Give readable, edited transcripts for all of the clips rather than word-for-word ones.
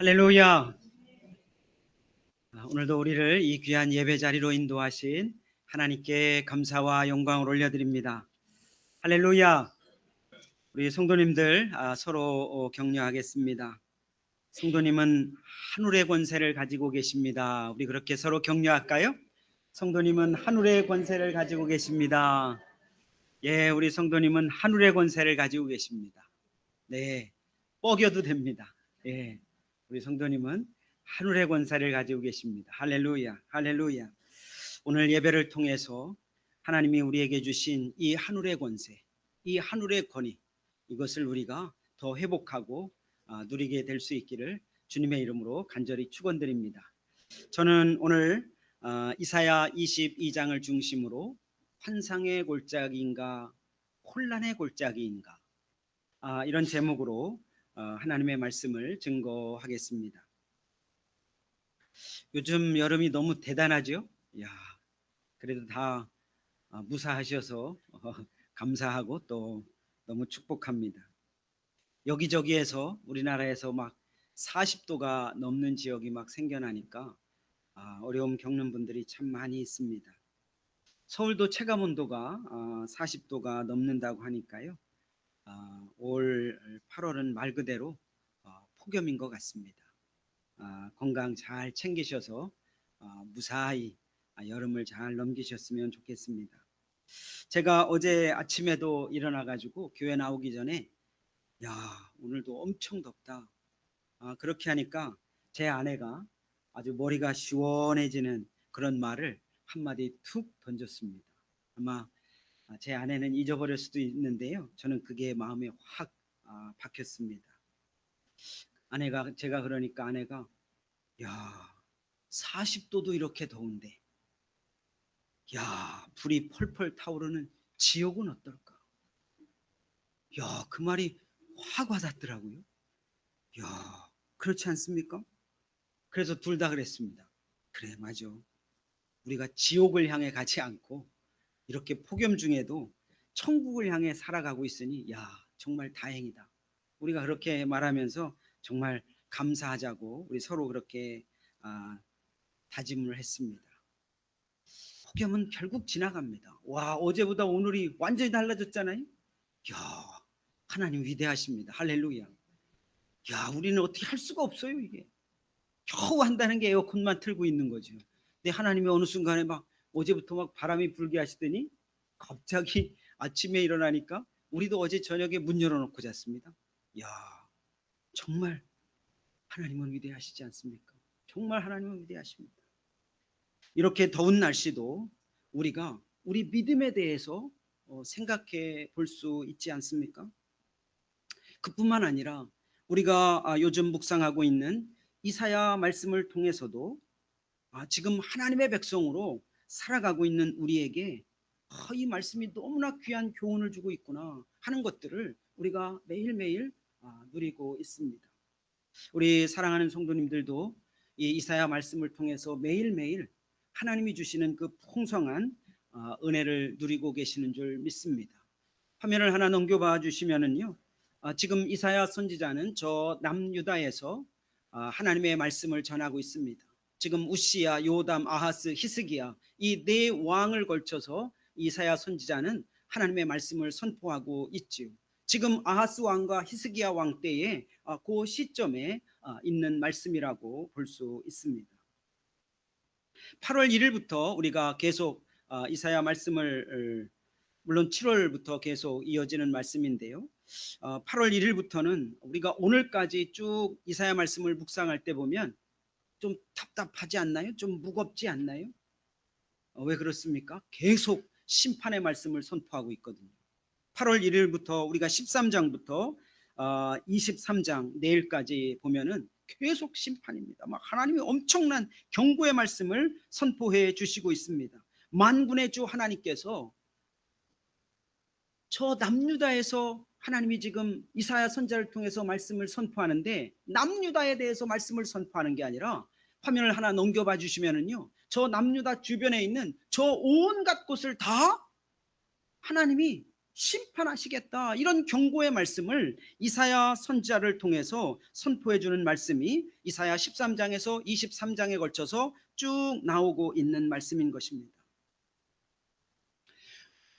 할렐루야. 오늘도 우리를 이 귀한 예배 자리로 인도하신 하나님께 감사와 영광을 올려드립니다. 할렐루야. 우리 성도님들 서로 격려하겠습니다. 성도님은 하늘의 권세를 가지고 계십니다. 우리 그렇게 서로 격려할까요? 성도님은 하늘의 권세를 가지고 계십니다. 예, 우리 성도님은 하늘의 권세를 가지고 계십니다. 네, 뻐겨도 됩니다. 예, 우리 성도님은 하늘의 권세를 가지고 계십니다. 할렐루야, 할렐루야. 오늘 예배를 통해서 하나님이 우리에게 주신 이 하늘의 권세, 이 하늘의 권위, 이것을 우리가 더 회복하고 누리게 될 수 있기를 주님의 이름으로 간절히 축원드립니다. 저는 오늘 이사야 22장을 중심으로 환상의 골짜기인가 혼란의 골짜기인가 이런 제목으로 하나님의 말씀을 증거하겠습니다. 요즘 여름이 너무 대단하죠? 야, 그래도 다 무사하셔서 감사하고 또 너무 축복합니다. 여기저기에서 우리나라에서 막 40도가 넘는 지역이 막 생겨나니까 어려움 겪는 분들이 참 많이 있습니다. 서울도 체감 온도가 40도가 넘는다고 하니까요. 올 8월은 말 그대로 폭염인 것 같습니다. 건강 잘 챙기셔서 무사히 여름을 잘 넘기셨으면 좋겠습니다. 제가 어제 아침에도 일어나 가지고 교회 나오기 전에 야, 오늘도 엄청 덥다. 그렇게 하니까 제 아내가 아주 머리가 시원해지는 그런 말을 한마디 툭 던졌습니다. 아마 제 아내는 잊어버릴 수도 있는데요. 저는 그게 마음에 확 박혔습니다. 제가 그러니까 아내가 야, 40도도 이렇게 더운데 야, 불이 펄펄 타오르는 지옥은 어떨까? 야, 그 말이 확 와닿더라고요. 야, 그렇지 않습니까? 그래서 둘 다 그랬습니다. 그래, 맞아. 우리가 지옥을 향해 가지 않고 이렇게 폭염 중에도 천국을 향해 살아가고 있으니 야, 정말 다행이다. 우리가 그렇게 말하면서 정말 감사하자고 우리 서로 그렇게 다짐을 했습니다. 폭염은 결국 지나갑니다. 와, 어제보다 오늘이 완전히 달라졌잖아요. 야, 하나님 위대하십니다. 할렐루야. 야, 우리는 어떻게 할 수가 없어요. 이게 겨우 한다는 게 에어컨만 틀고 있는 거죠. 근데 하나님이 어느 순간에 막 어제부터 막 바람이 불게 하시더니 갑자기 아침에 일어나니까 우리도 어제 저녁에 문 열어놓고 잤습니다. 야, 정말 하나님은 위대하시지 않습니까? 정말 하나님은 위대하십니다. 이렇게 더운 날씨도 우리가 우리 믿음에 대해서 생각해 볼 수 있지 않습니까? 그뿐만 아니라 우리가 요즘 묵상하고 있는 이사야 말씀을 통해서도 지금 하나님의 백성으로 살아가고 있는 우리에게 이 말씀이 너무나 귀한 교훈을 주고 있구나 하는 것들을 우리가 매일매일 누리고 있습니다. 우리 사랑하는 성도님들도 이 이사야 말씀을 통해서 매일매일 하나님이 주시는 그 풍성한 은혜를 누리고 계시는 줄 믿습니다. 화면을 하나 넘겨봐 주시면은요, 지금 이사야 선지자는 저 남유다에서 하나님의 말씀을 전하고 있습니다. 지금 우시야, 요담, 아하스, 히스기야 이 네 왕을 걸쳐서 이사야 선지자는 하나님의 말씀을 선포하고 있지요. 지금 아하스 왕과 히스기야 왕 때에 그 시점에 있는 말씀이라고 볼 수 있습니다. 8월 1일부터 우리가 계속 이사야 말씀을 물론 7월부터 계속 이어지는 말씀인데요. 8월 1일부터는 우리가 오늘까지 쭉 이사야 말씀을 묵상할 때 보면 좀 답답하지 않나요? 좀 무겁지 않나요? 왜 그렇습니까? 계속 심판의 말씀을 선포하고 있거든요. 8월 1일부터 우리가 13장부터 23장 내일까지 보면은 계속 심판입니다. 막 하나님이 엄청난 경고의 말씀을 선포해 주시고 있습니다. 만군의 주 하나님께서 저 남유다에서 하나님이 지금 이사야 선지자를 통해서 말씀을 선포하는데 남유다에 대해서 말씀을 선포하는 게 아니라 화면을 하나 넘겨봐 주시면은요, 저 남유다 주변에 있는 저 온갖 곳을 다 하나님이 심판하시겠다. 이런 경고의 말씀을 이사야 선지자를 통해서 선포해 주는 말씀이 이사야 13장에서 23장에 걸쳐서 쭉 나오고 있는 말씀인 것입니다.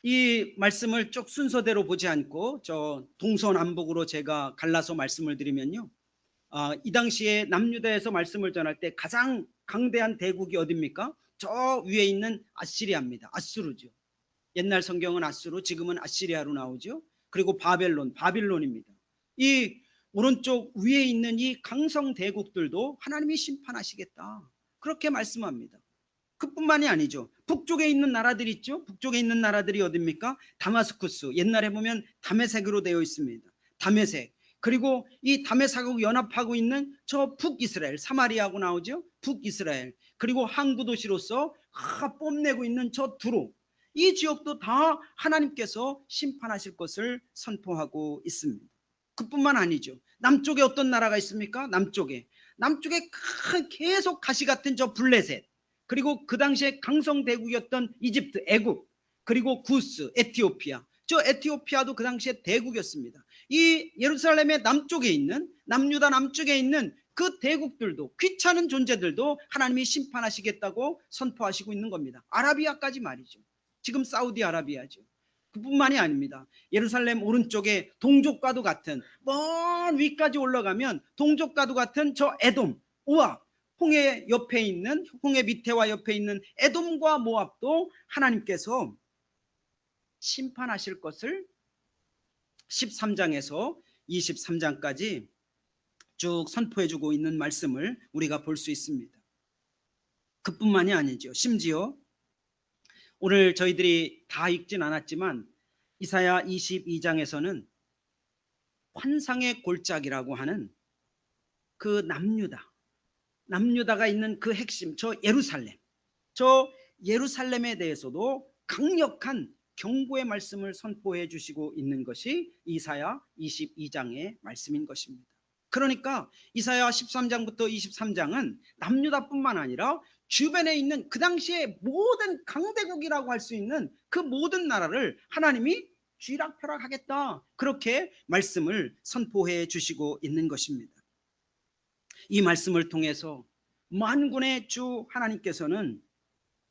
이 말씀을 쭉 순서대로 보지 않고 저 동서남북으로 제가 갈라서 말씀을 드리면요, 이 당시에 남유다에서 말씀을 전할 때 가장 강대한 대국이 어디입니까? 저 위에 있는 아시리아입니다. 아수르죠. 옛날 성경은 아수르, 지금은 아시리아로 나오죠. 그리고 바빌론입니다. 이 오른쪽 위에 있는 이 강성 대국들도 하나님이 심판하시겠다, 그렇게 말씀합니다. 그뿐만이 아니죠. 북쪽에 있는 나라들이 있죠. 북쪽에 있는 나라들이 어디입니까? 다마스쿠스, 옛날에 보면 다메섹으로 되어 있습니다. 다메섹, 그리고 이 다메섹하고 연합하고 있는 저 북이스라엘, 사마리아하고 나오죠. 북이스라엘, 그리고 항구 도시로서 뽐내고 있는 저 두로, 이 지역도 다 하나님께서 심판하실 것을 선포하고 있습니다. 그뿐만 아니죠. 남쪽에 어떤 나라가 있습니까? 남쪽에 계속 가시 같은 저 블레셋, 그리고 그 당시에 강성대국이었던 이집트, 애굽, 그리고 구스, 에티오피아, 저 에티오피아도 그 당시에 대국이었습니다. 이 예루살렘의 남쪽에 있는, 남유다 남쪽에 있는 그 대국들도, 귀찮은 존재들도 하나님이 심판하시겠다고 선포하시고 있는 겁니다. 아라비아까지 말이죠. 지금 사우디아라비아죠. 그뿐만이 아닙니다. 예루살렘 오른쪽에 동족과도 같은, 먼 위까지 올라가면 동족과도 같은 저 에돔, 우압, 홍해 옆에 있는, 홍해 밑에와 옆에 있는 에돔과 모압도 하나님께서 심판하실 것을 13장에서 23장까지 쭉 선포해주고 있는 말씀을 우리가 볼 수 있습니다. 그뿐만이 아니죠. 심지어 오늘 저희들이 다 읽진 않았지만 이사야 22장에서는 환상의 골짜기라고 하는 그 남유다가 있는 그 핵심, 저 예루살렘에 대해서도 강력한 경고의 말씀을 선포해 주시고 있는 것이 이사야 22장의 말씀인 것입니다. 그러니까 이사야 13장부터 23장은 남유다뿐만 아니라 주변에 있는 그 당시에 모든 강대국이라고 할 수 있는 그 모든 나라를 하나님이 쥐락펴락하겠다, 그렇게 말씀을 선포해 주시고 있는 것입니다. 이 말씀을 통해서 만군의 주 하나님께서는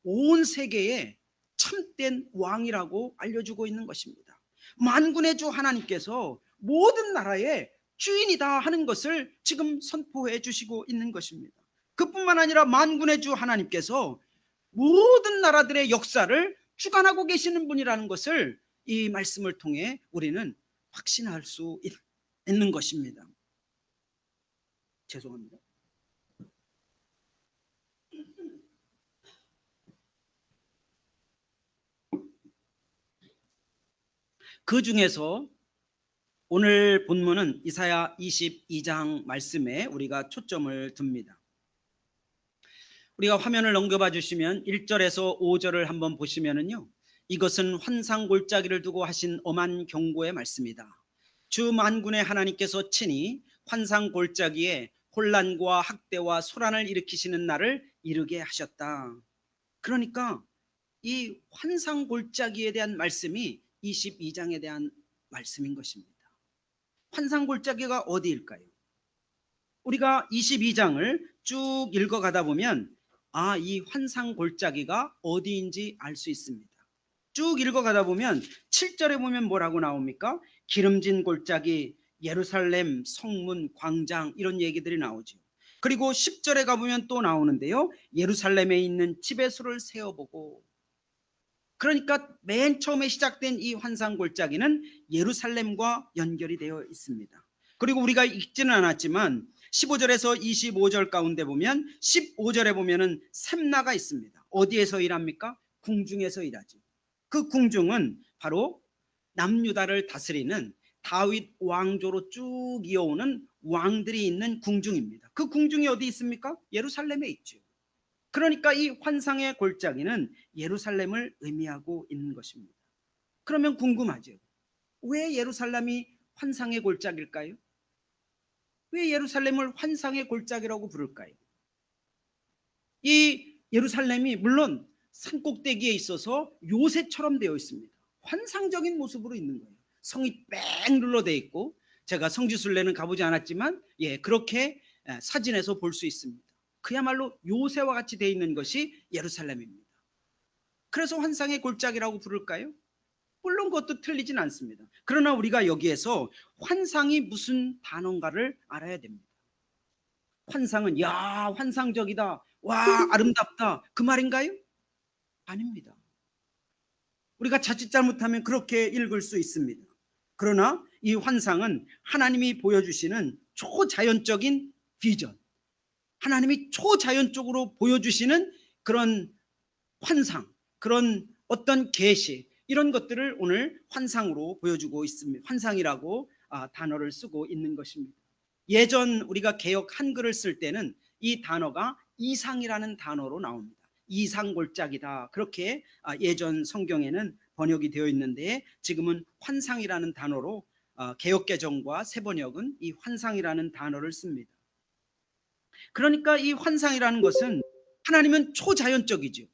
온 세계에 참된 왕이라고 알려주고 있는 것입니다. 만군의 주 하나님께서 모든 나라의 주인이다 하는 것을 지금 선포해 주시고 있는 것입니다. 그뿐만 아니라 만군의 주 하나님께서 모든 나라들의 역사를 주관하고 계시는 분이라는 것을 이 말씀을 통해 우리는 확신할 수 있는 것입니다. 죄송합니다. 그 중에서 오늘 본문은 이사야 22장 말씀에 우리가 초점을 둡니다. 우리가 화면을 넘겨봐 주시면 1절에서 5절을 한번 보시면은요, 이것은 환상 골짜기를 두고 하신 엄한 경고의 말씀이다. 주 만군의 하나님께서 친히 환상 골짜기에 혼란과 학대와 소란을 일으키시는 날을 이르게 하셨다. 그러니까 이 환상 골짜기에 대한 말씀이 22장에 대한 말씀인 것입니다. 환상 골짜기가 어디일까요? 우리가 22장을 쭉 읽어가다 보면 이 환상 골짜기가 어디인지 알 수 있습니다. 쭉 읽어가다 보면 7절에 보면 뭐라고 나옵니까? 기름진 골짜기, 예루살렘 성문, 광장, 이런 얘기들이 나오죠. 그리고 10절에 가보면 또 나오는데요, 예루살렘에 있는 지배소를 세어보고. 그러니까 맨 처음에 시작된 이 환상 골짜기는 예루살렘과 연결이 되어 있습니다. 그리고 우리가 읽지는 않았지만 15절에서 25절 가운데 보면 15절에 보면은 샘나가 있습니다. 어디에서 일합니까? 궁중에서 일하죠. 그 궁중은 바로 남유다를 다스리는 다윗 왕조로 쭉 이어오는 왕들이 있는 궁중입니다. 그 궁중이 어디 있습니까? 예루살렘에 있죠. 그러니까 이 환상의 골짜기는 예루살렘을 의미하고 있는 것입니다. 그러면 궁금하죠. 왜 예루살렘이 환상의 골짜기일까요? 왜 예루살렘을 환상의 골짜기라고 부를까요? 이 예루살렘이 물론 산꼭대기에 있어서 요새처럼 되어 있습니다. 환상적인 모습으로 있는 거예요. 성이 뺑 눌러져 있고, 제가 성지순례는 가보지 않았지만 그렇게 사진에서 볼 수 있습니다. 그야말로 요새와 같이 되어 있는 것이 예루살렘입니다. 그래서 환상의 골짜기라고 부를까요? 물론 그것도 틀리진 않습니다. 그러나 우리가 여기에서 환상이 무슨 단어인가를 알아야 됩니다. 환상은 야 환상적이다, 와 아름답다, 그 말인가요? 아닙니다. 우리가 자칫 잘못하면 그렇게 읽을 수 있습니다. 그러나 이 환상은 하나님이 보여주시는 초자연적인 비전, 하나님이 초자연적으로 보여주시는 그런 환상, 그런 어떤 계시, 이런 것들을 오늘 환상으로 보여주고 있습니다. 환상이라고 단어를 쓰고 있는 것입니다. 예전 우리가 개역 한글을 쓸 때는 이 단어가 이상이라는 단어로 나옵니다. 이상골짜기다, 그렇게 예전 성경에는 번역이 되어 있는데, 지금은 환상이라는 단어로 개역개정과 새번역은 이 환상이라는 단어를 씁니다. 그러니까 이 환상이라는 것은, 하나님은 초자연적이죠.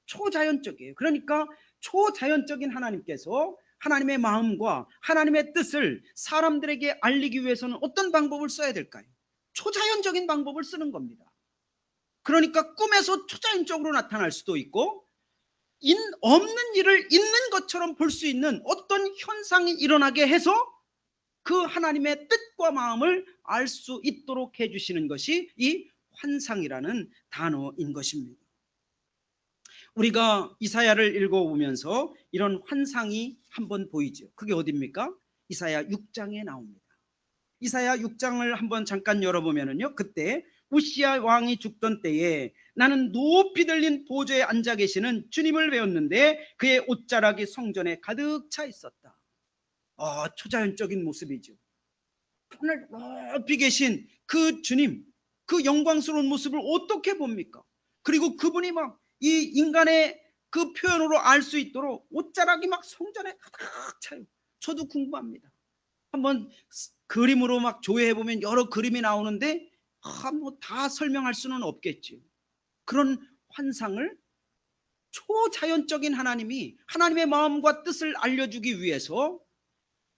초자연적이에요. 그러니까 초자연적인 하나님께서 하나님의 마음과 하나님의 뜻을 사람들에게 알리기 위해서는 어떤 방법을 써야 될까요? 초자연적인 방법을 쓰는 겁니다. 그러니까 꿈에서 초자연적으로 나타날 수도 있고, 없는 일을 있는 것처럼 볼 수 있는 어떤 현상이 일어나게 해서 그 하나님의 뜻과 마음을 알 수 있도록 해주시는 것이 이 환상이라는 단어인 것입니다. 우리가 이사야를 읽어보면서 이런 환상이 한번 보이죠. 그게 어디입니까? 이사야 6장에 나옵니다. 이사야 6장을 한번 잠깐 열어보면요, 그때 우시야 왕이 죽던 때에 나는 높이 들린 보좌에 앉아 계시는 주님을 배웠는데 그의 옷자락이 성전에 가득 차 있었다. 초자연적인 모습이죠. 하늘 높이 계신 그 주님, 그 영광스러운 모습을 어떻게 봅니까? 그리고 그분이 막 이 인간의 그 표현으로 알 수 있도록 옷자락이 막 성전에 가득 차요. 저도 궁금합니다. 한번 그림으로 막 조회해 보면 여러 그림이 나오는데 뭐 다 설명할 수는 없겠죠. 그런 환상을 초자연적인 하나님이 하나님의 마음과 뜻을 알려주기 위해서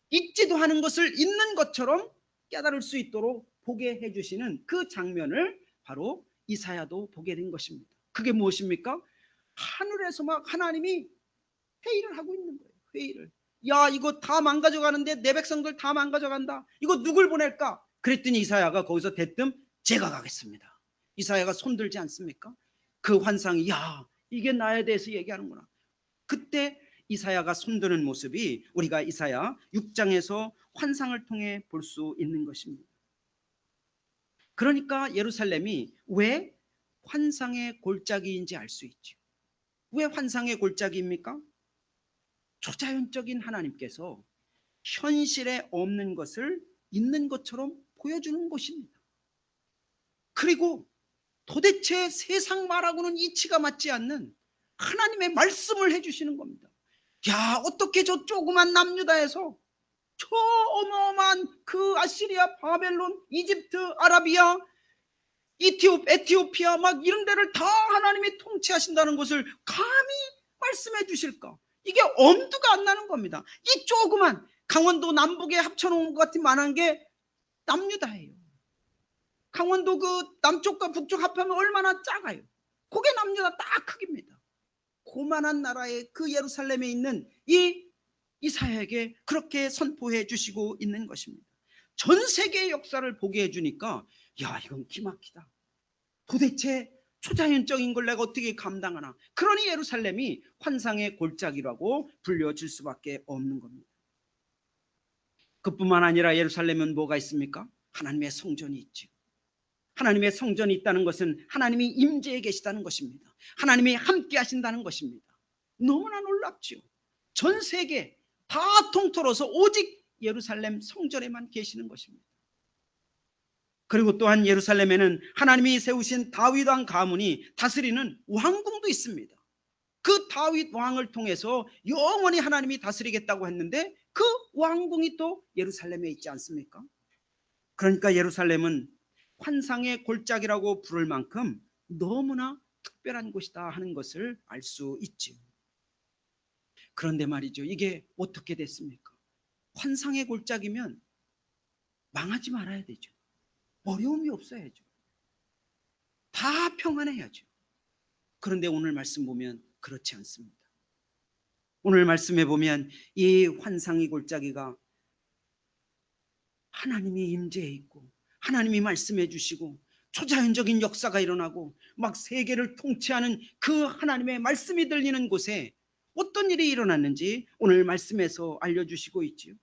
있지도 않은 것을 있는 것처럼 깨달을 수 있도록 보게 해주시는 그 장면을 바로 이사야도 보게 된 것입니다. 그게 무엇입니까? 하늘에서 막 하나님이 회의를 하고 있는 거예요. 회의를. 야, 이거 다 망가져가는데, 내 백성들 다 망가져간다, 이거 누굴 보낼까? 그랬더니 이사야가 거기서 대뜸 제가 가겠습니다. 이사야가 손들지 않습니까? 그 환상이, 야, 이게 나에 대해서 얘기하는구나. 그때 이사야가 손드는 모습이 우리가 이사야 6장에서 환상을 통해 볼 수 있는 것입니다. 그러니까 예루살렘이 왜 환상의 골짜기인지 알 수 있죠. 왜 환상의 골짜기입니까? 초자연적인 하나님께서 현실에 없는 것을 있는 것처럼 보여주는 것입니다. 그리고 도대체 세상 말하고는 이치가 맞지 않는 하나님의 말씀을 해주시는 겁니다. 야, 어떻게 저 조그만 남유다에서 저 어마어마한 그 아시리아, 바벨론, 이집트, 아라비아, 에티오피아 막 이런 데를 다 하나님이 통치하신다는 것을 감히 말씀해 주실까? 이게 엄두가 안 나는 겁니다. 이 조그만 강원도 남북에 합쳐놓은 것 같은 만한 게 남유다예요. 강원도 그 남쪽과 북쪽 합하면 얼마나 작아요. 그게 남유다 딱 크기입니다. 고만한 나라의 그 예루살렘에 있는 이 이사야에게 그렇게 선포해 주시고 있는 것입니다. 전 세계의 역사를 보게 해주니까, 야, 이건 기막히다. 도대체 초자연적인 걸 내가 어떻게 감당하나. 그러니 예루살렘이 환상의 골짜기라고 불려질 수밖에 없는 겁니다. 그뿐만 아니라 예루살렘은 뭐가 있습니까? 하나님의 성전이 있죠. 하나님의 성전이 있다는 것은 하나님이 임재해 계시다는 것입니다. 하나님이 함께 하신다는 것입니다. 너무나 놀랍죠. 전 세계 다 통틀어서 오직 예루살렘 성전에만 계시는 것입니다. 그리고 또한 예루살렘에는 하나님이 세우신 다윗 왕 가문이 다스리는 왕궁도 있습니다. 그 다윗 왕을 통해서 영원히 하나님이 다스리겠다고 했는데 그 왕궁이 또 예루살렘에 있지 않습니까? 그러니까 예루살렘은 환상의 골짜기라고 부를 만큼 너무나 특별한 곳이다 하는 것을 알 수 있죠. 그런데 말이죠, 이게 어떻게 됐습니까? 환상의 골짜기면 망하지 말아야 되죠. 어려움이 없어야죠. 다 평안해야죠. 그런데 오늘 말씀 보면 그렇지 않습니다. 오늘 말씀에 보면 이 환상의 골짜기가 하나님이 임재해 있고 하나님이 말씀해 주시고 초자연적인 역사가 일어나고 막 세계를 통치하는 그 하나님의 말씀이 들리는 곳에 어떤 일이 일어났는지 오늘 말씀에서 알려주시고 있지요.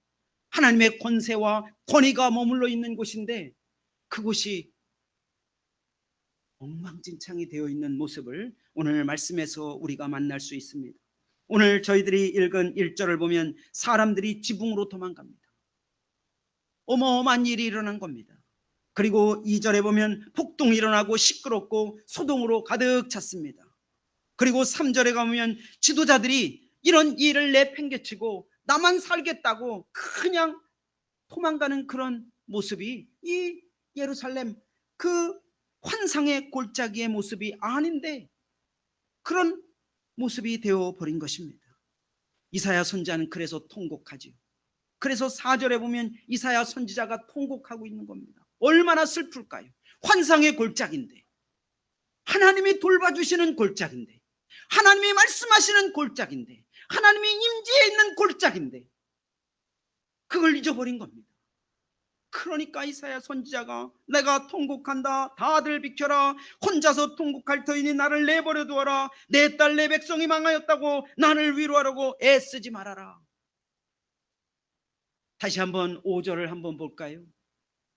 하나님의 권세와 권위가 머물러 있는 곳인데 그곳이 엉망진창이 되어 있는 모습을 오늘 말씀에서 우리가 만날 수 있습니다. 오늘 저희들이 읽은 1절을 보면 사람들이 지붕으로 도망갑니다. 어마어마한 일이 일어난 겁니다. 그리고 2절에 보면 폭동이 일어나고 시끄럽고 소동으로 가득 찼습니다. 그리고 3절에 가면 지도자들이 이런 일을 내팽개치고 나만 살겠다고 그냥 도망가는 그런 모습이 이 예루살렘 그 환상의 골짜기의 모습이 아닌데 그런 모습이 되어버린 것입니다. 이사야 선지자는 그래서 통곡하지요. 그래서 4절에 보면 이사야 선지자가 통곡하고 있는 겁니다. 얼마나 슬플까요? 환상의 골짜기인데, 하나님이 돌봐주시는 골짜기인데, 하나님이 말씀하시는 골짜기인데, 하나님이 임재해 있는 골짜기인데 그걸 잊어버린 겁니다. 그러니까 이사야 선지자가 내가 통곡한다, 다들 비켜라, 혼자서 통곡할 터이니 나를 내버려 두어라, 내 딸 내 백성이 망하였다고 나를 위로하라고 애쓰지 말아라. 다시 한번 5절을 한번 볼까요?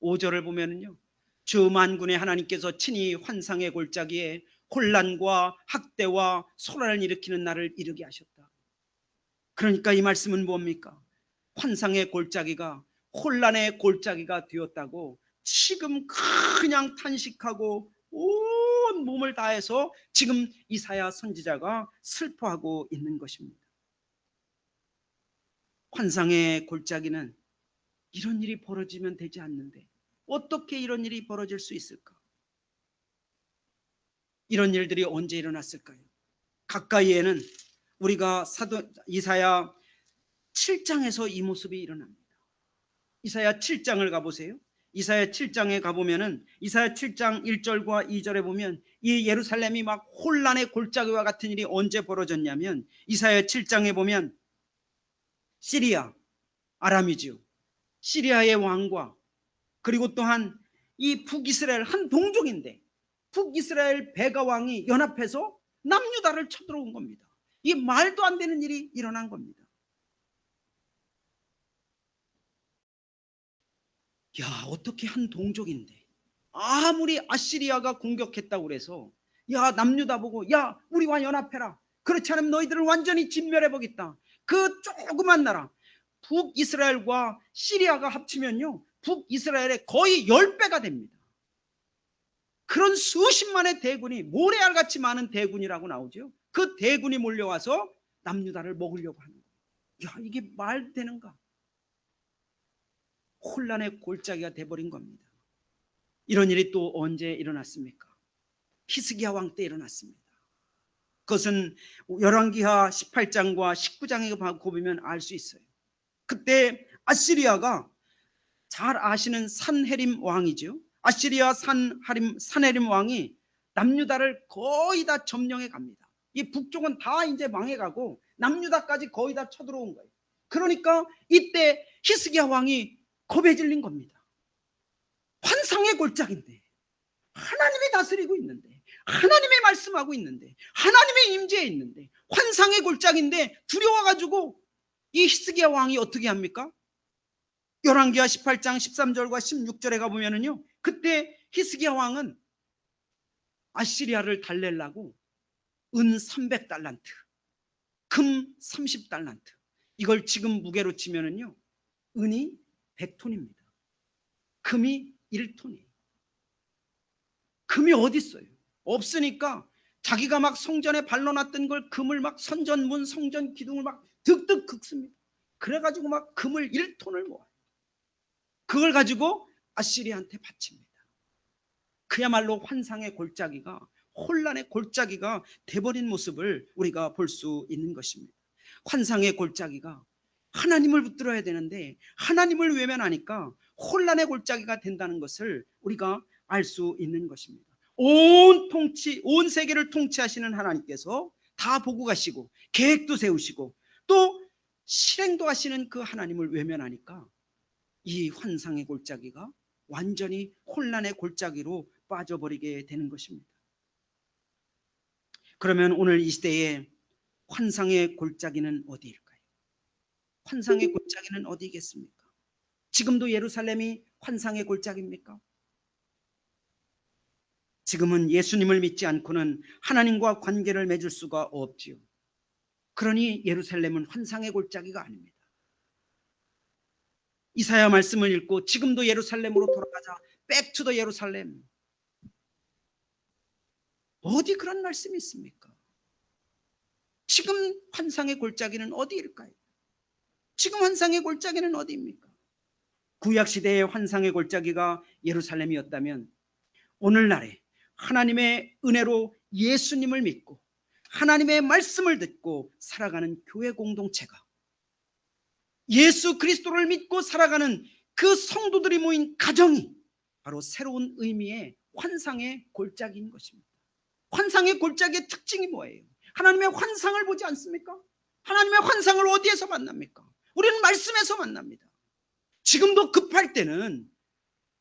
5절을 보면은요, 주 만군의 하나님께서 친히 환상의 골짜기에 혼란과 학대와 소란을 일으키는 날을 이르게 하셨다. 그러니까 이 말씀은 뭡니까? 환상의 골짜기가 혼란의 골짜기가 되었다고 지금 그냥 탄식하고 온 몸을 다해서 지금 이사야 선지자가 슬퍼하고 있는 것입니다. 환상의 골짜기는 이런 일이 벌어지면 되지 않는데 어떻게 이런 일이 벌어질 수 있을까? 이런 일들이 언제 일어났을까요? 가까이에는 우리가 이사야 7장에서 이 모습이 일어납니다. 이사야 7장을 가보세요. 이사야 7장에 가보면은 이사야 7장 1절과 2절에 보면 이 예루살렘이 막 혼란의 골짜기와 같은 일이 언제 벌어졌냐면 이사야 7장에 보면 시리아, 아람이지요. 시리아의 왕과 그리고 또한 이 북이스라엘 한 동족인데 북이스라엘 베가 왕이 연합해서 남유다를 쳐들어온 겁니다. 이 말도 안 되는 일이 일어난 겁니다. 야, 어떻게 한 동족인데 아무리 아시리아가 공격했다고 그래서 야, 남유다 보고 야, 우리와 연합해라, 그렇지 않으면 너희들을 완전히 진멸해보겠다. 그 조그만 나라 북이스라엘과 시리아가 합치면요 북이스라엘의 거의 10배가 됩니다. 그런 수십만의 대군이 모래알같이 많은 대군이라고 나오죠. 그 대군이 몰려와서 남유다를 먹으려고 하는 거예요. 야, 이게 말 되는가? 혼란의 골짜기가 돼버린 겁니다. 이런 일이 또 언제 일어났습니까? 히스기야 왕 때 일어났습니다. 그것은 열왕기하 18장과 19장에 보면 알 수 있어요. 그때 아시리아가 잘 아시는 산헤림 왕이죠. 아시리아 산헤림 왕이 남유다를 거의 다 점령해 갑니다. 이 북쪽은 다 이제 망해가고 남유다까지 거의 다 쳐들어온 거예요. 그러니까 이때 히스기야 왕이 겁에 질린 겁니다. 환상의 골짜기인데 하나님이 다스리고 있는데 하나님이 말씀하고 있는데 하나님의 임재에 있는데 환상의 골짜기인데 두려워가지고 이 히스기야 왕이 어떻게 합니까? 열왕기하 18장 13절과 16절에 가보면은요 그때 히스기야 왕은 아시리아를 달래려고 은 300달란트, 금 30달란트, 이걸 지금 무게로 치면은요 은이 100톤입니다. 금이 1톤이에요. 금이 어디 있어요? 없으니까 자기가 막 성전에 발라놨던 걸 금을 막 성전문 성전 기둥을 막 득득 긁습니다. 그래가지고 막 금을 1톤을 모아요. 그걸 가지고 아시리아한테 바칩니다. 그야말로 환상의 골짜기가 혼란의 골짜기가 돼버린 모습을 우리가 볼 수 있는 것입니다. 환상의 골짜기가 하나님을 붙들어야 되는데 하나님을 외면하니까 혼란의 골짜기가 된다는 것을 우리가 알 수 있는 것입니다. 온 세계를 통치하시는 하나님께서 다 보고 가시고 계획도 세우시고 또 실행도 하시는 그 하나님을 외면하니까 이 환상의 골짜기가 완전히 혼란의 골짜기로 빠져버리게 되는 것입니다. 그러면 오늘 이 시대에 환상의 골짜기는 어디일까요? 환상의 골짜기는 어디겠습니까? 지금도 예루살렘이 환상의 골짜기입니까? 지금은 예수님을 믿지 않고는 하나님과 관계를 맺을 수가 없지요. 그러니 예루살렘은 환상의 골짜기가 아닙니다. 이사야 말씀을 읽고 지금도 예루살렘으로 돌아가자. Back to the 예루살렘. 어디 그런 말씀이 있습니까? 지금 환상의 골짜기는 어디일까요? 지금 환상의 골짜기는 어디입니까? 구약시대의 환상의 골짜기가 예루살렘이었다면 오늘날에 하나님의 은혜로 예수님을 믿고 하나님의 말씀을 듣고 살아가는 교회 공동체가 예수 그리스도를 믿고 살아가는 그 성도들이 모인 가정이 바로 새로운 의미의 환상의 골짜기인 것입니다. 환상의 골짜기의 특징이 뭐예요? 하나님의 환상을 보지 않습니까? 하나님의 환상을 어디에서 만납니까? 우리는 말씀에서 만납니다. 지금도 급할 때는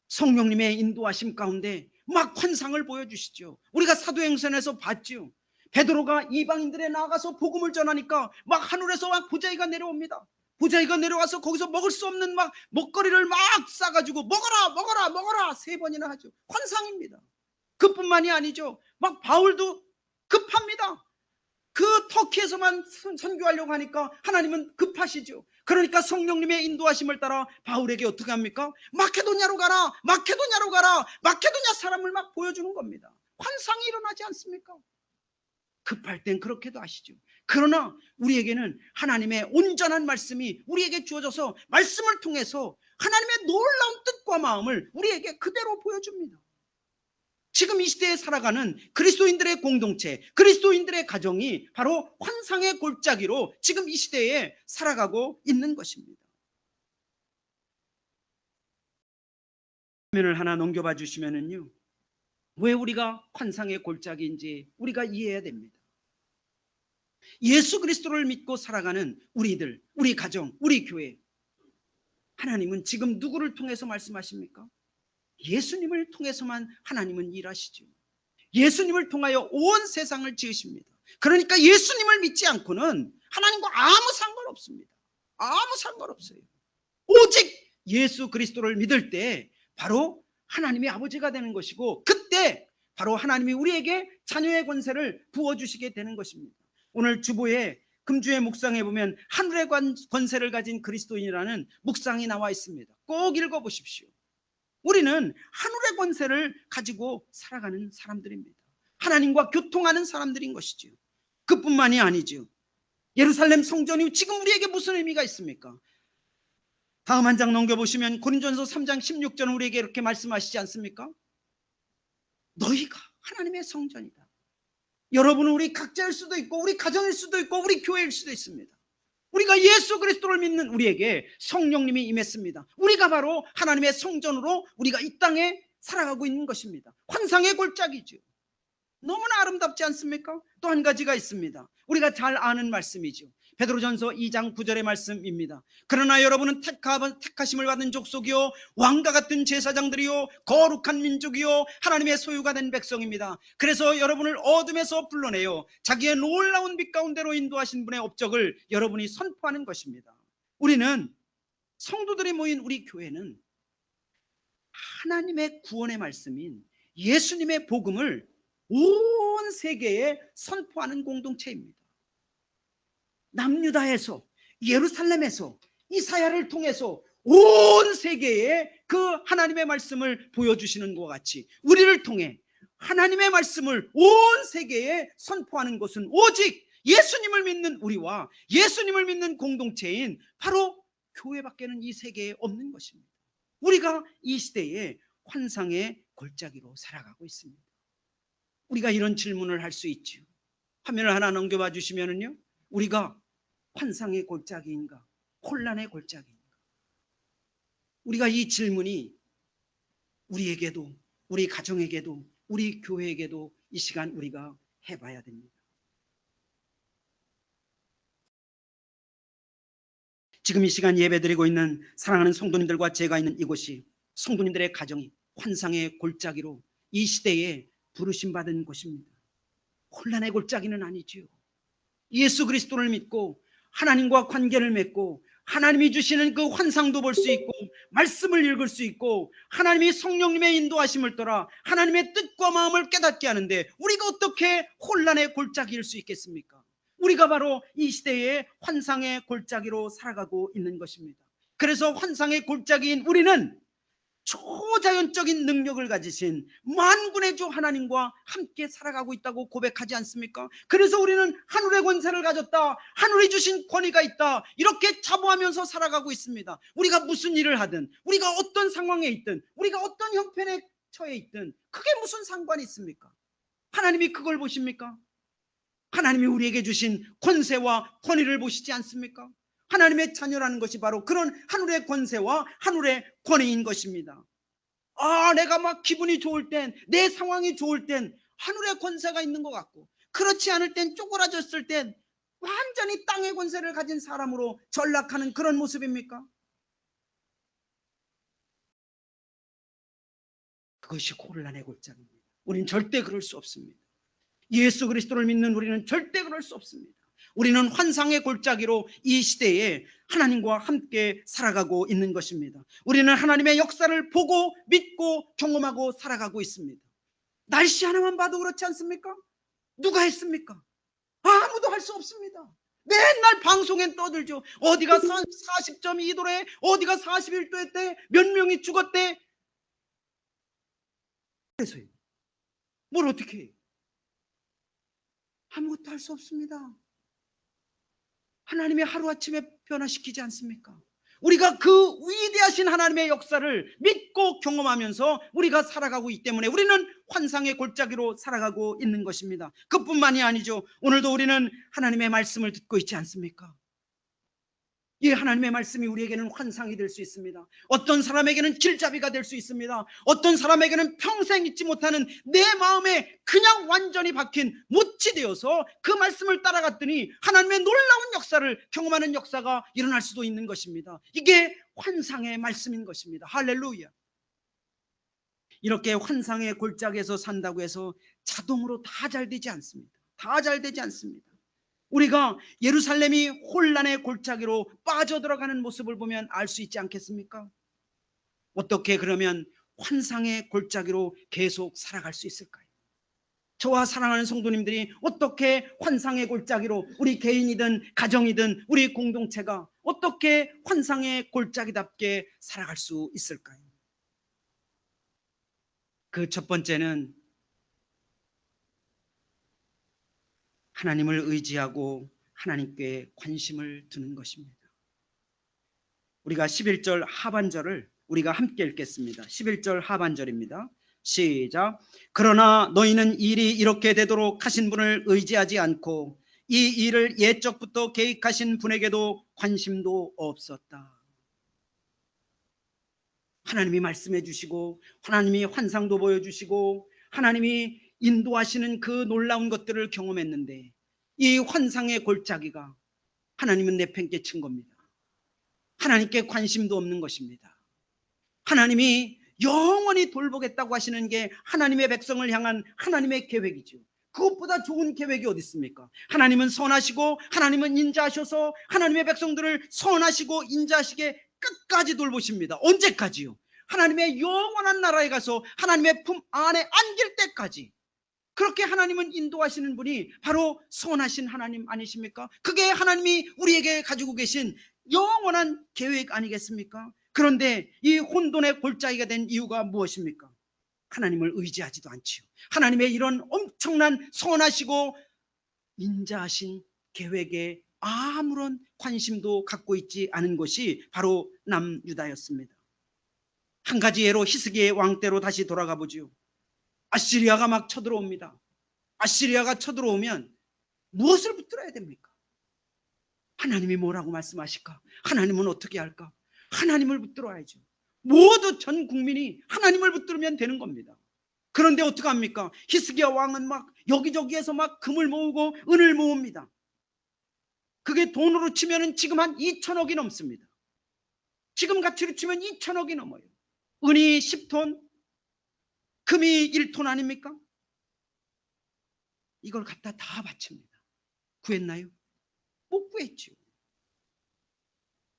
성령님의 인도하심 가운데 막 환상을 보여주시죠. 우리가 사도행전에서 봤죠. 베드로가 이방인들에 나가서 복음을 전하니까 막 하늘에서 막 보자기가 내려옵니다. 보자기가 내려와서 거기서 먹을 수 없는 막 먹거리를 막 싸가지고 먹어라 먹어라 먹어라 3번이나 하죠. 환상입니다. 그뿐만이 아니죠. 막 바울도 급합니다. 그 터키에서만 선교하려고 하니까 하나님은 급하시죠. 그러니까 성령님의 인도하심을 따라 바울에게 어떻게 합니까? 마케도냐로 가라 마케도냐로 가라 마케도냐 사람을 막 보여주는 겁니다. 환상이 일어나지 않습니까? 급할 땐 그렇게도 하시죠. 그러나 우리에게는 하나님의 온전한 말씀이 우리에게 주어져서 말씀을 통해서 하나님의 놀라운 뜻과 마음을 우리에게 그대로 보여줍니다. 지금 이 시대에 살아가는 그리스도인들의 공동체, 그리스도인들의 가정이 바로 환상의 골짜기로 지금 이 시대에 살아가고 있는 것입니다. 화면을 하나 넘겨봐 주시면은요, 왜 우리가 환상의 골짜기인지 우리가 이해해야 됩니다. 예수 그리스도를 믿고 살아가는 우리들, 우리 가정, 우리 교회, 하나님은 지금 누구를 통해서 말씀하십니까? 예수님을 통해서만 하나님은 일하시죠. 예수님을 통하여 온 세상을 지으십니다. 그러니까 예수님을 믿지 않고는 하나님과 아무 상관없습니다. 아무 상관없어요. 오직 예수 그리스도를 믿을 때 바로 하나님의 아버지가 되는 것이고 그때 바로 하나님이 우리에게 자녀의 권세를 부어주시게 되는 것입니다. 오늘 주보에 금주의 묵상에 보면 하늘의 권세를 가진 그리스도인이라는 묵상이 나와 있습니다. 꼭 읽어보십시오. 우리는 하늘의 권세를 가지고 살아가는 사람들입니다. 하나님과 교통하는 사람들인 것이죠. 그뿐만이 아니죠. 예루살렘 성전이 지금 우리에게 무슨 의미가 있습니까? 다음 한 장 넘겨보시면 고린도전서 3장 16절 우리에게 이렇게 말씀하시지 않습니까? 너희가 하나님의 성전이다. 여러분은 우리 각자일 수도 있고 우리 가정일 수도 있고 우리 교회일 수도 있습니다. 우리가 예수 그리스도를 믿는 우리에게 성령님이 임했습니다. 우리가 바로 하나님의 성전으로 우리가 이 땅에 살아가고 있는 것입니다. 환상의 골짜기죠. 너무나 아름답지 않습니까? 또 한 가지가 있습니다. 우리가 잘 아는 말씀이죠. 베드로전서 2장 9절의 말씀입니다. 그러나 여러분은 택하심을 받은 족속이요 왕과 같은 제사장들이요 거룩한 민족이요 하나님의 소유가 된 백성입니다. 그래서 여러분을 어둠에서 불러내요 자기의 놀라운 빛 가운데로 인도하신 분의 업적을 여러분이 선포하는 것입니다. 우리는 성도들이 모인 우리 교회는 하나님의 구원의 말씀인 예수님의 복음을 온 세계에 선포하는 공동체입니다. 남유다에서 예루살렘에서 이사야를 통해서 온 세계에 그 하나님의 말씀을 보여주시는 것과 같이 우리를 통해 하나님의 말씀을 온 세계에 선포하는 것은 오직 예수님을 믿는 우리와 예수님을 믿는 공동체인 바로 교회밖에는 이 세계에 없는 것입니다. 우리가 이 시대에 환상의 골짜기로 살아가고 있습니다. 우리가 이런 질문을 할 수 있죠. 화면을 하나 넘겨봐 주시면은요, 우리가 환상의 골짜기인가? 혼란의 골짜기인가? 우리가 이 질문이 우리에게도, 우리 가정에게도, 우리 교회에게도 이 시간 우리가 해봐야 됩니다. 지금 이 시간 예배드리고 있는 사랑하는 성도님들과 제가 있는 이곳이 성도님들의 가정이 환상의 골짜기로 이 시대에 부르심받은 곳입니다. 혼란의 골짜기는 아니지요. 예수 그리스도를 믿고 하나님과 관계를 맺고 하나님이 주시는 그 환상도 볼 수 있고 말씀을 읽을 수 있고 하나님이 성령님의 인도하심을 따라 하나님의 뜻과 마음을 깨닫게 하는데 우리가 어떻게 혼란의 골짜기일 수 있겠습니까? 우리가 바로 이 시대의 환상의 골짜기로 살아가고 있는 것입니다. 그래서 환상의 골짜기인 우리는 초자연적인 능력을 가지신 만군의 주 하나님과 함께 살아가고 있다고 고백하지 않습니까? 그래서 우리는 하늘의 권세를 가졌다, 하늘이 주신 권위가 있다, 이렇게 자부하면서 살아가고 있습니다. 우리가 무슨 일을 하든, 우리가 어떤 상황에 있든, 우리가 어떤 형편에 처해 있든 그게 무슨 상관이 있습니까? 하나님이 그걸 보십니까? 하나님이 우리에게 주신 권세와 권위를 보시지 않습니까? 하나님의 자녀라는 것이 바로 그런 하늘의 권세와 하늘의 권위인 것입니다. 내가 막 기분이 좋을 땐, 내 상황이 좋을 땐 하늘의 권세가 있는 것 같고, 그렇지 않을 땐 쪼그라졌을 땐 완전히 땅의 권세를 가진 사람으로 전락하는 그런 모습입니까? 그것이 혼란의 골짜기입니다. 우리는 절대 그럴 수 없습니다. 예수 그리스도를 믿는 우리는 절대 그럴 수 없습니다. 우리는 환상의 골짜기로 이 시대에 하나님과 함께 살아가고 있는 것입니다. 우리는 하나님의 역사를 보고 믿고 경험하고 살아가고 있습니다. 날씨 하나만 봐도 그렇지 않습니까? 누가 했습니까? 아무도 할 수 없습니다. 맨날 방송엔 떠들죠. 어디가 40.2도래, 어디가 41도였대, 몇 명이 죽었대. 그래서요. 뭘 어떻게 해요? 아무것도 할 수 없습니다. 하나님이 하루아침에 변화시키지 않습니까? 우리가 그 위대하신 하나님의 역사를 믿고 경험하면서 우리가 살아가고 있기 때문에 우리는 환상의 골짜기로 살아가고 있는 것입니다. 그뿐만이 아니죠. 오늘도 우리는 하나님의 말씀을 듣고 있지 않습니까? 이 하나님의 말씀이 우리에게는 환상이 될 수 있습니다. 어떤 사람에게는 길잡이가 될 수 있습니다. 어떤 사람에게는 평생 잊지 못하는 내 마음에 그냥 완전히 박힌 못이 되어서 그 말씀을 따라갔더니 하나님의 놀라운 역사를 경험하는 역사가 일어날 수도 있는 것입니다. 이게 환상의 말씀인 것입니다. 할렐루야. 이렇게 환상의 골짜기에서 산다고 해서 자동으로 다 잘 되지 않습니다. 다 잘 되지 않습니다. 우리가 예루살렘이 혼란의 골짜기로 빠져들어가는 모습을 보면 알 수 있지 않겠습니까? 어떻게 그러면 환상의 골짜기로 계속 살아갈 수 있을까요? 저와 사랑하는 성도님들이 어떻게 환상의 골짜기로 우리 개인이든 가정이든 우리 공동체가 어떻게 환상의 골짜기답게 살아갈 수 있을까요? 그 첫 번째는 하나님을 의지하고 하나님께 관심을 두는 것입니다. 우리가 11절 하반절을 우리가 함께 읽겠습니다. 11절 하반절입니다. 시작. 그러나 너희는 일이 이렇게 되도록 하신 분을 의지하지 않고 이 일을 예적부터 계획하신 분에게도 관심도 없었다. 하나님이 말씀해 주시고 하나님이 환상도 보여주시고 하나님이 인도하시는 그 놀라운 것들을 경험했는데 이 환상의 골짜기가 하나님은 내팽개친 겁니다. 하나님께 관심도 없는 것입니다. 하나님이 영원히 돌보겠다고 하시는 게 하나님의 백성을 향한 하나님의 계획이죠. 그것보다 좋은 계획이 어디 있습니까? 하나님은 선하시고 하나님은 인자하셔서 하나님의 백성들을 선하시고 인자하시게 끝까지 돌보십니다. 언제까지요? 하나님의 영원한 나라에 가서 하나님의 품 안에 안길 때까지. 그렇게 하나님은 인도하시는 분이 바로 선하신 하나님 아니십니까? 그게 하나님이 우리에게 가지고 계신 영원한 계획 아니겠습니까? 그런데 이 혼돈의 골짜기가 된 이유가 무엇입니까? 하나님을 의지하지도 않지요. 하나님의 이런 엄청난 선하시고 인자하신 계획에 아무런 관심도 갖고 있지 않은 것이 바로 남유다였습니다. 한 가지 예로 히스기야의 왕 때로 다시 돌아가 보지요. 아시리아가 막 쳐들어옵니다. 아시리아가 쳐들어오면 무엇을 붙들어야 됩니까? 하나님이 뭐라고 말씀하실까? 하나님은 어떻게 할까? 하나님을 붙들어야죠. 모두 전 국민이 하나님을 붙들면 되는 겁니다. 그런데 어떡합니까? 히스기야 왕은 막 여기저기에서 막 금을 모으고 은을 모읍니다. 그게 돈으로 치면은 지금 한 2천억이 넘습니다. 지금 가치로 치면 2천억이 넘어요. 은이 10톤, 금이 1톤 아닙니까? 이걸 갖다 다 바칩니다. 구했나요? 못 구했죠.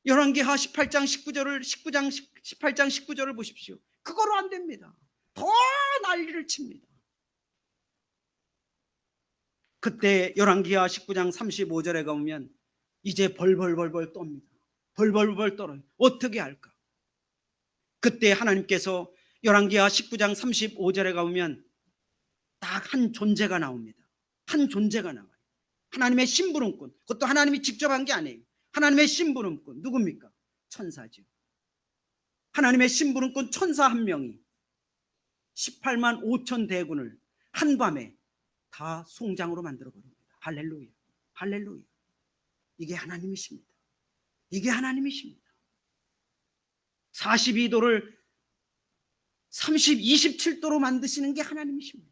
열왕기하 18장 19절을 18장 19절을 보십시오. 그거로 안 됩니다. 더 난리를 칩니다. 그때 열왕기하 19장 35절에 가보면 이제 벌벌벌벌 떱니다. 벌벌벌 떨어요. 어떻게 할까? 그때 하나님께서 열왕기하 19장 35절에 가보면 딱 한 존재가 나옵니다. 한 존재가 나와요. 하나님의 심부름꾼. 그것도 하나님이 직접 한 게 아니에요. 하나님의 심부름꾼. 누굽니까? 천사죠. 하나님의 심부름꾼 천사 한 명이 18만 5천 대군을 한밤에 다 송장으로 만들어버립니다. 할렐루야. 할렐루야. 이게 하나님이십니다. 이게 하나님이십니다. 42도를 27도로 만드시는 게 하나님이십니다.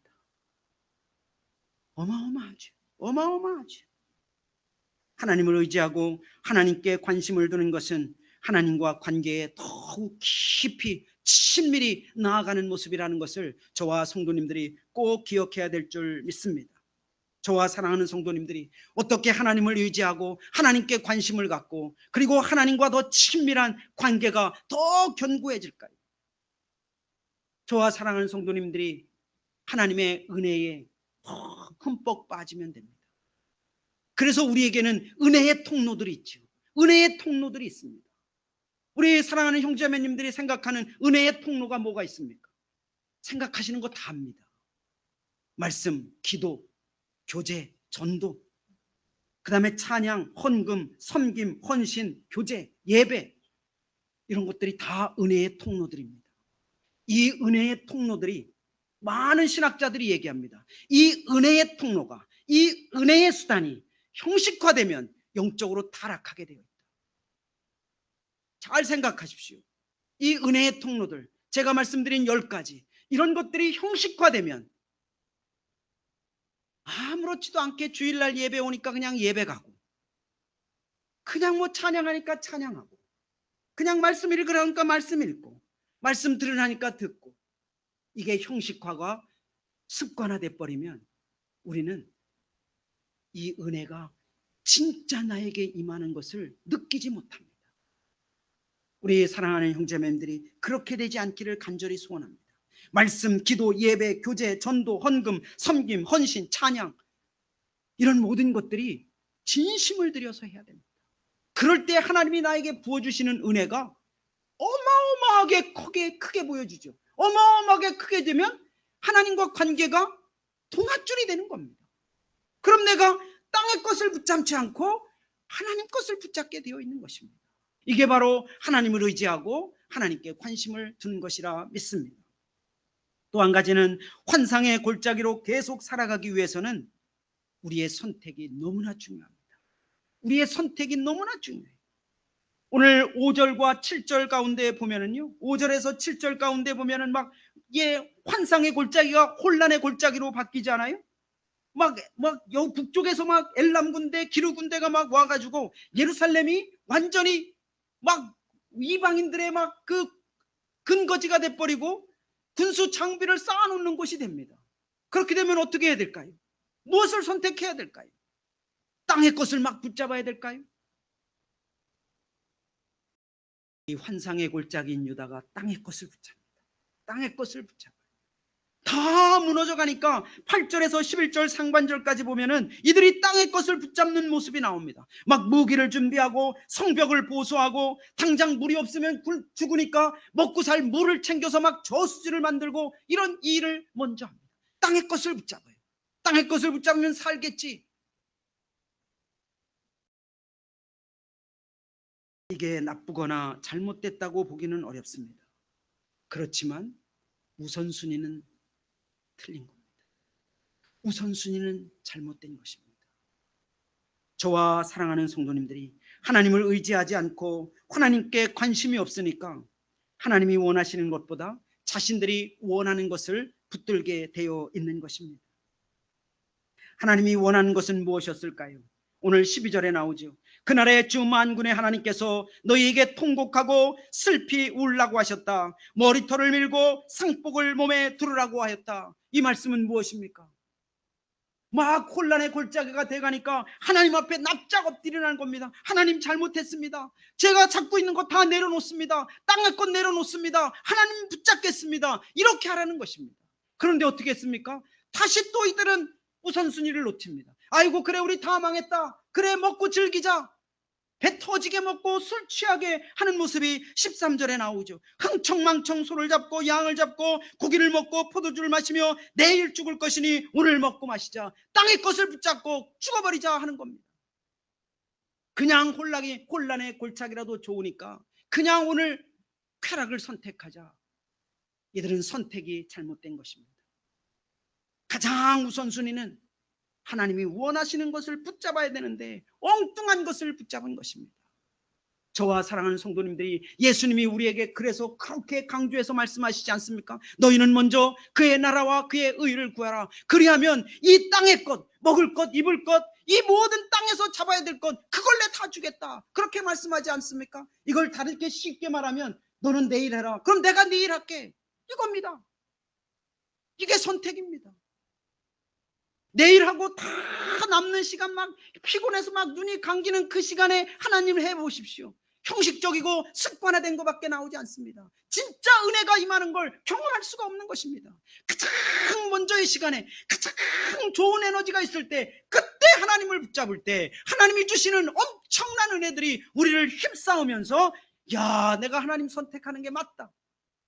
어마어마하죠. 어마어마하죠. 하나님을 의지하고 하나님께 관심을 두는 것은 하나님과 관계에 더욱 깊이 친밀히 나아가는 모습이라는 것을 저와 성도님들이 꼭 기억해야 될 줄 믿습니다. 저와 사랑하는 성도님들이 어떻게 하나님을 의지하고 하나님께 관심을 갖고 그리고 하나님과 더 친밀한 관계가 더 견고해질까요? 저와 사랑하는 성도님들이 하나님의 은혜에 더 흠뻑 빠지면 됩니다. 그래서 우리에게는 은혜의 통로들이 있죠. 은혜의 통로들이 있습니다. 우리 사랑하는 형제자매님들이 생각하는 은혜의 통로가 뭐가 있습니까? 생각하시는 거 다 압니다. 말씀, 기도, 교제, 전도, 그 다음에 찬양, 헌금, 섬김, 헌신, 교제, 예배, 이런 것들이 다 은혜의 통로들입니다. 이 은혜의 통로들이 많은 신학자들이 얘기합니다. 이 은혜의 통로가, 이 은혜의 수단이 형식화되면 영적으로 타락하게 되어 있다. 잘 생각하십시오. 이 은혜의 통로들, 제가 말씀드린 10가지, 이런 것들이 형식화되면 아무렇지도 않게 주일날 예배 오니까 그냥 예배 가고, 그냥 뭐 찬양하니까 찬양하고, 그냥 말씀 읽으라니까 말씀 읽고, 말씀 들으라니까 듣고, 이게 형식화가 습관화돼 버리면 우리는 이 은혜가 진짜 나에게 임하는 것을 느끼지 못합니다. 우리 사랑하는 형제님들이 그렇게 되지 않기를 간절히 소원합니다. 말씀, 기도, 예배, 교제, 전도, 헌금, 섬김, 헌신, 찬양, 이런 모든 것들이 진심을 들여서 해야 됩니다. 그럴 때 하나님이 나에게 부어주시는 은혜가 어마어마하게 크게 보여주죠. 어마어마하게 크게 되면 하나님과 관계가 동아줄이 되는 겁니다. 그럼 내가 땅의 것을 붙잡지 않고 하나님 것을 붙잡게 되어 있는 것입니다. 이게 바로 하나님을 의지하고 하나님께 관심을 두는 것이라 믿습니다. 또 한 가지는 환상의 골짜기로 계속 살아가기 위해서는 우리의 선택이 너무나 중요합니다. 우리의 선택이 너무나 중요해요. 오늘 5절과 7절 가운데 보면은요, 5절에서 7절 가운데 보면은 막 환상의 골짜기가 혼란의 골짜기로 바뀌잖아요. 막 북쪽에서 막 엘람 군대, 기르 군대가 막 와가지고 예루살렘이 완전히 막 이방인들의 막 그 근거지가 돼버리고 군수 장비를 쌓아놓는 곳이 됩니다. 그렇게 되면 어떻게 해야 될까요? 무엇을 선택해야 될까요? 땅의 것을 막 붙잡아야 될까요? 이 환상의 골짜기인 유다가 땅의 것을 붙잡니다. 땅의 것을 붙잡아요. 다 무너져 가니까 8절에서 11절 상반절까지 보면은 이들이 땅의 것을 붙잡는 모습이 나옵니다. 막 무기를 준비하고 성벽을 보수하고 당장 물이 없으면 죽으니까 먹고 살 물을 챙겨서 막 저수지를 만들고 이런 일을 먼저 합니다. 땅의 것을 붙잡아요. 땅의 것을 붙잡으면 살겠지. 이게 나쁘거나 잘못됐다고 보기는 어렵습니다. 그렇지만 우선순위는 틀린 겁니다. 우선순위는 잘못된 것입니다. 저와 사랑하는 성도님들이 하나님을 의지하지 않고 하나님께 관심이 없으니까 하나님이 원하시는 것보다 자신들이 원하는 것을 붙들게 되어 있는 것입니다. 하나님이 원하는 것은 무엇이었을까요? 오늘 12절에 나오죠. 그날에 주 만군의 하나님께서 너희에게 통곡하고 슬피 울라고 하셨다. 머리털을 밀고 상복을 몸에 두르라고 하였다. 이 말씀은 무엇입니까? 막 혼란의 골짜기가 돼가니까 하나님 앞에 납작 엎드리라는 겁니다. 하나님 잘못했습니다. 제가 잡고 있는 거 다 내려놓습니다. 땅의 것 내려놓습니다. 하나님 붙잡겠습니다. 이렇게 하라는 것입니다. 그런데 어떻게 했습니까? 다시 또 이들은 우선순위를 놓칩니다. 아이고 그래 우리 다 망했다. 그래 먹고 즐기자. 배 터지게 먹고 술 취하게 하는 모습이 13절에 나오죠. 흥청망청 소를 잡고 양을 잡고 고기를 먹고 포도주를 마시며 내일 죽을 것이니 오늘 먹고 마시자. 땅의 것을 붙잡고 죽어버리자 하는 겁니다. 그냥 혼란의 골짜기라도 좋으니까 그냥 오늘 쾌락을 선택하자. 이들은 선택이 잘못된 것입니다. 가장 우선순위는 하나님이 원하시는 것을 붙잡아야 되는데 엉뚱한 것을 붙잡은 것입니다. 저와 사랑하는 성도님들이 예수님이 우리에게 그래서 그렇게 강조해서 말씀하시지 않습니까? 너희는 먼저 그의 나라와 그의 의를 구하라. 그리하면 이 땅의 것, 먹을 것, 입을 것, 이 모든 땅에서 잡아야 될 것 그걸 내 다 주겠다. 그렇게 말씀하지 않습니까? 이걸 다르게 쉽게 말하면 너는 내일 해라. 그럼 내가 내일 할게. 이겁니다. 이게 선택입니다. 내일 하고 다 남는 시간 막 피곤해서 막 눈이 감기는 그 시간에 하나님을 해보십시오. 형식적이고 습관화된 것밖에 나오지 않습니다. 진짜 은혜가 임하는 걸 경험할 수가 없는 것입니다. 가장 먼저의 시간에 가장 좋은 에너지가 있을 때 그때 하나님을 붙잡을 때 하나님이 주시는 엄청난 은혜들이 우리를 힘싸우면서 야 내가 하나님 선택하는 게 맞다.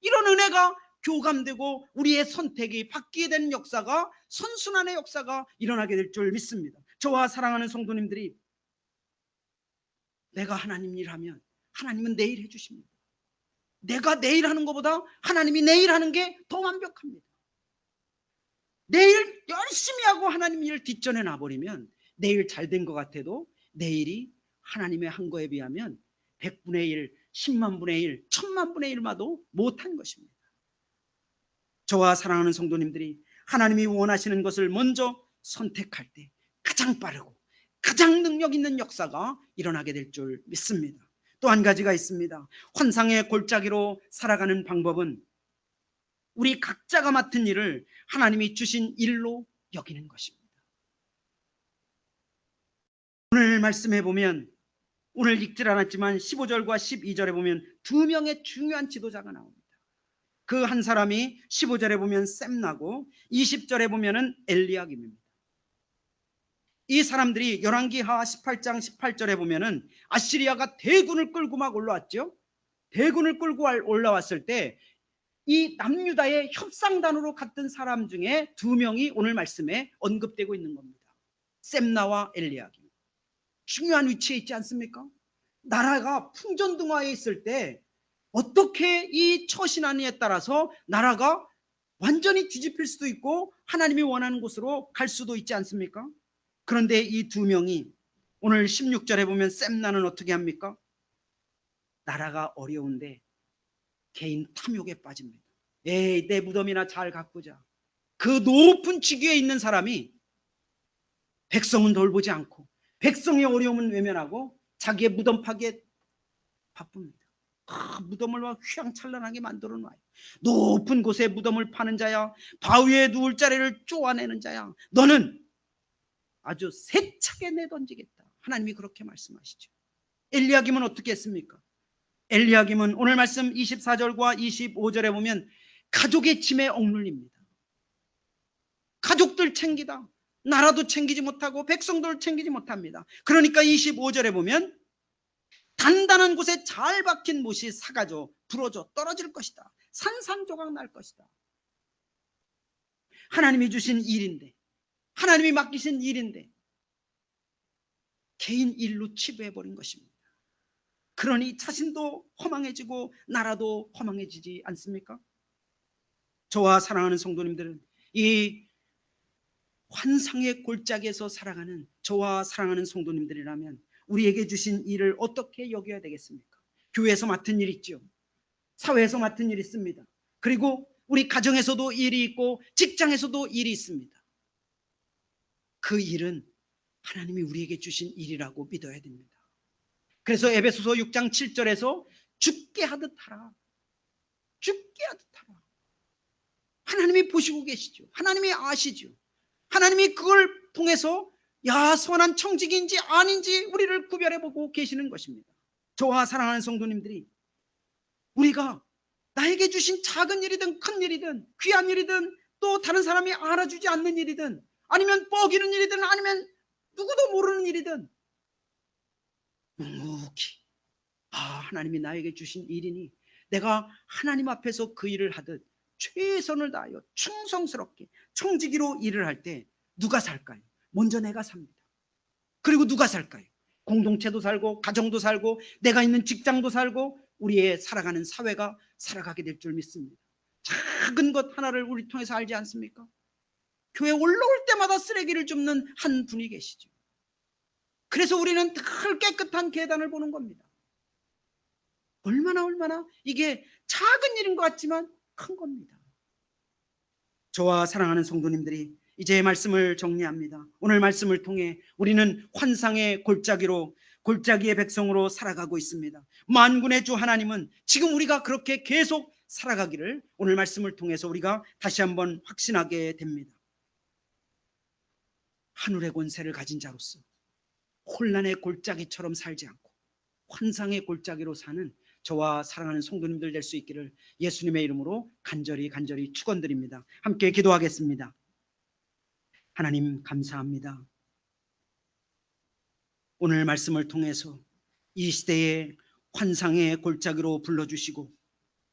이런 은혜가 교감되고 우리의 선택이 바뀌게 되는 역사가 선순환의 역사가 일어나게 될 줄 믿습니다. 저와 사랑하는 성도님들이 내가 하나님 일하면 하나님은 내일 해주십니다. 내가 내일 하는 것보다 하나님이 내일 하는 게 더 완벽합니다. 내일 열심히 하고 하나님 일 뒷전에 놔버리면 내일 잘 된 것 같아도 내일이 하나님의 한 거에 비하면 100분의 1, 10만 분의 1, 1000만 분의 1마도 못한 것입니다. 저와 사랑하는 성도님들이 하나님이 원하시는 것을 먼저 선택할 때 가장 빠르고 가장 능력 있는 역사가 일어나게 될 줄 믿습니다. 또 한 가지가 있습니다. 환상의 골짜기로 살아가는 방법은 우리 각자가 맡은 일을 하나님이 주신 일로 여기는 것입니다. 오늘 말씀해 보면 오늘 읽질 않았지만 15절과 12절에 보면 두 명의 중요한 지도자가 나옵니다. 그 한 사람이 15절에 보면 셈나고 20절에 보면은 엘리야김입니다. 이 사람들이 열왕기하 18장 18절에 보면은 아시리아가 대군을 끌고 막 올라왔죠. 대군을 끌고 올라왔을 때 이 남유다의 협상단으로 갔던 사람 중에 두 명이 오늘 말씀에 언급되고 있는 겁니다. 셈나와 엘리야김. 중요한 위치에 있지 않습니까? 나라가 풍전등화에 있을 때 어떻게 이 처신하느냐에 따라서 나라가 완전히 뒤집힐 수도 있고 하나님이 원하는 곳으로 갈 수도 있지 않습니까? 그런데 이 두 명이 오늘 16절에 보면 셈나는 어떻게 합니까? 나라가 어려운데 개인 탐욕에 빠집니다. 에이 내 무덤이나 잘 가꾸자. 그 높은 직위에 있는 사람이 백성은 돌보지 않고 백성의 어려움은 외면하고 자기의 무덤 파기에 바쁩니다. 무덤을 막 휘황찬란하게 만들어 놔요. 높은 곳에 무덤을 파는 자야, 바위에 누울 자리를 쪼아내는 자야, 너는 아주 세차게 내던지겠다. 하나님이 그렇게 말씀하시죠. 엘리야김은 어떻게 했습니까? 엘리야김은 오늘 말씀 24절과 25절에 보면 가족의 짐에 억눌립니다. 가족들 챙기다 나라도 챙기지 못하고 백성들을 챙기지 못합니다. 그러니까 25절에 보면 단단한 곳에 잘 박힌 못이 사가져 부러져 떨어질 것이다. 산산조각 날 것이다. 하나님이 주신 일인데 하나님이 맡기신 일인데 개인 일로 치부해버린 것입니다. 그러니 자신도 허망해지고 나라도 허망해지지 않습니까? 저와 사랑하는 성도님들은 이 환상의 골짜기에서 살아가는 저와 사랑하는 성도님들이라면 우리에게 주신 일을 어떻게 여겨야 되겠습니까? 교회에서 맡은 일 있죠. 사회에서 맡은 일이 있습니다. 그리고 우리 가정에서도 일이 있고 직장에서도 일이 있습니다. 그 일은 하나님이 우리에게 주신 일이라고 믿어야 됩니다. 그래서 에베소서 6장 7절에서 죽게 하듯 하라. 죽게 하듯 하라. 하나님이 보시고 계시죠. 하나님이 아시죠. 하나님이 그걸 통해서 선한 청직인지 아닌지 우리를 구별해보고 계시는 것입니다. 저와 사랑하는 성도님들이 우리가 나에게 주신 작은 일이든 큰 일이든 귀한 일이든 또 다른 사람이 알아주지 않는 일이든 아니면 뻐기는 일이든 아니면 누구도 모르는 일이든 묵묵히 하나님이 나에게 주신 일이니 내가 하나님 앞에서 그 일을 하듯 최선을 다하여 충성스럽게 청지기로 일을 할 때 누가 살까요? 먼저 내가 삽니다. 그리고 누가 살까요? 공동체도 살고 가정도 살고 내가 있는 직장도 살고 우리의 살아가는 사회가 살아가게 될 줄 믿습니다. 작은 것 하나를 우리 통해서 알지 않습니까? 교회 올라올 때마다 쓰레기를 줍는 한 분이 계시죠. 그래서 우리는 늘 깨끗한 계단을 보는 겁니다. 얼마나 이게 작은 일인 것 같지만 큰 겁니다. 저와 사랑하는 성도님들이 이제 말씀을 정리합니다. 오늘 말씀을 통해 우리는 환상의 골짜기의 백성으로 살아가고 있습니다. 만군의 주 하나님은 지금 우리가 그렇게 계속 살아가기를 오늘 말씀을 통해서 우리가 다시 한번 확신하게 됩니다. 하늘의 권세를 가진 자로서 혼란의 골짜기처럼 살지 않고 환상의 골짜기로 사는 저와 사랑하는 성도님들 될 수 있기를 예수님의 이름으로 간절히 축원드립니다. 함께 기도하겠습니다. 하나님 감사합니다. 오늘 말씀을 통해서 이 시대의 환상의 골짜기로 불러주시고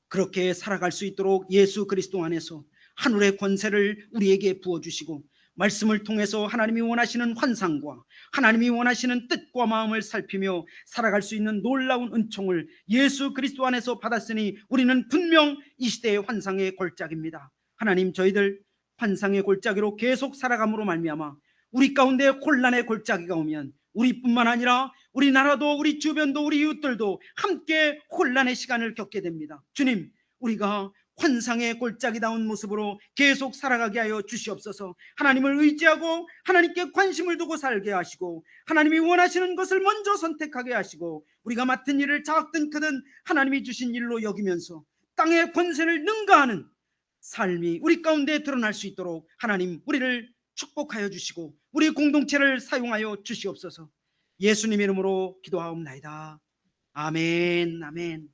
그렇게 살아갈 수 있도록 예수 그리스도 안에서 하늘의 권세를 우리에게 부어주시고 말씀을 통해서 하나님이 원하시는 환상과 하나님이 원하시는 뜻과 마음을 살피며 살아갈 수 있는 놀라운 은총을 예수 그리스도 안에서 받았으니 우리는 분명 이 시대의 환상의 골짜기입니다. 하나님, 저희들 환상의 골짜기로 계속 살아감으로 말미암아 우리 가운데 혼란의 골짜기가 오면 우리뿐만 아니라 우리 나라도 우리 주변도 우리 이웃들도 함께 혼란의 시간을 겪게 됩니다. 주님, 우리가 환상의 골짜기다운 모습으로 계속 살아가게 하여 주시옵소서. 하나님을 의지하고 하나님께 관심을 두고 살게 하시고 하나님이 원하시는 것을 먼저 선택하게 하시고 우리가 맡은 일을 작든 크든 하나님이 주신 일로 여기면서 땅의 권세를 능가하는 삶이 우리 가운데 드러날 수 있도록 하나님 우리를 축복하여 주시고 우리 공동체를 사용하여 주시옵소서. 예수님 이름으로 기도하옵나이다. 아멘.